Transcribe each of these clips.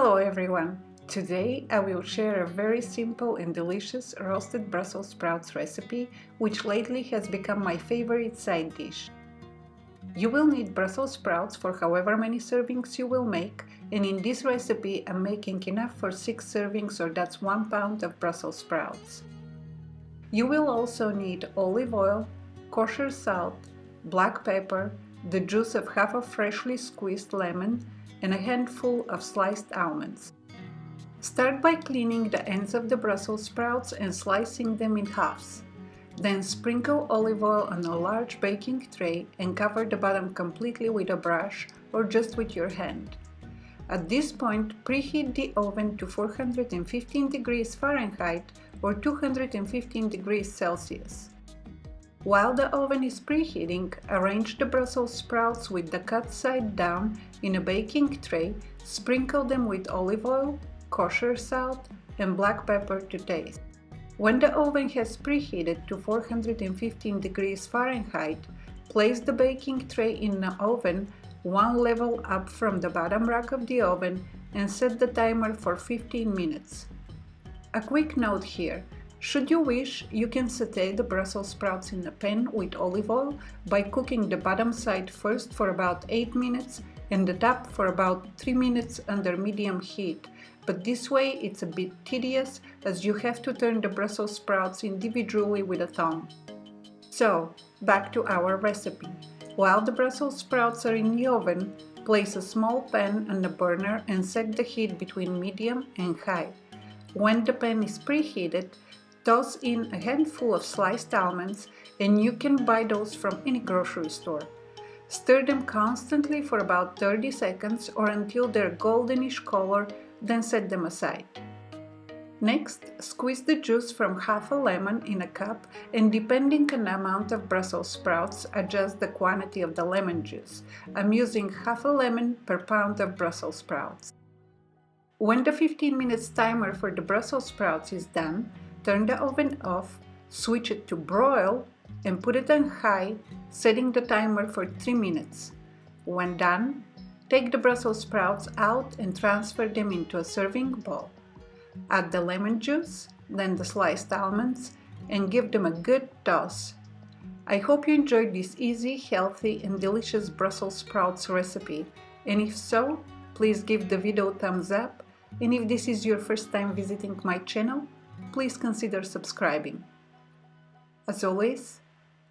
Hello everyone! Today I will share a very simple and delicious roasted Brussels sprouts recipe which lately has become my favorite side dish. You will need Brussels sprouts for however many servings you will make, and in this recipe I'm making enough for 6 servings, or that's 1 pound of Brussels sprouts. You will also need olive oil, kosher salt, black pepper, the juice of half a freshly squeezed lemon, and a handful of sliced almonds. Start by cleaning the ends of the Brussels sprouts and slicing them in halves. Then sprinkle olive oil on a large baking tray and cover the bottom completely with a brush or just with your hand. At this point, preheat the oven to 415 degrees Fahrenheit or 215 degrees Celsius. While the oven is preheating, arrange the Brussels sprouts with the cut side down in a baking tray, sprinkle them with olive oil, kosher salt, and black pepper to taste. When the oven has preheated to 415 degrees Fahrenheit, place the baking tray in the oven one level up from the bottom rack of the oven and set the timer for 15 minutes. A quick note here. Should you wish, you can saute the Brussels sprouts in a pan with olive oil by cooking the bottom side first for about 8 minutes and the top for about 3 minutes under medium heat, but this way it's a bit tedious as you have to turn the Brussels sprouts individually with a thumb. So, back to our recipe. While the Brussels sprouts are in the oven, place a small pan on the burner and set the heat between medium and high. When the pan is preheated, toss in a handful of sliced almonds, and you can buy those from any grocery store. Stir them constantly for about 30 seconds or until they're goldenish color, then set them aside. Next, squeeze the juice from half a lemon in a cup, and depending on the amount of Brussels sprouts, adjust the quantity of the lemon juice. I'm using half a lemon per pound of Brussels sprouts. When the 15 minutes timer for the Brussels sprouts is done, turn the oven off, switch it to broil, and put it on high, setting the timer for 3 minutes. When done, take the Brussels sprouts out and transfer them into a serving bowl. Add the lemon juice, then the sliced almonds, and give them a good toss. I hope you enjoyed this easy, healthy, and delicious Brussels sprouts recipe, and if so, please give the video a thumbs up, and if this is your first time visiting my channel, please consider subscribing. As always,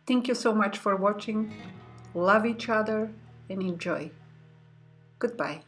thank you so much for watching, love each other, and enjoy. Goodbye.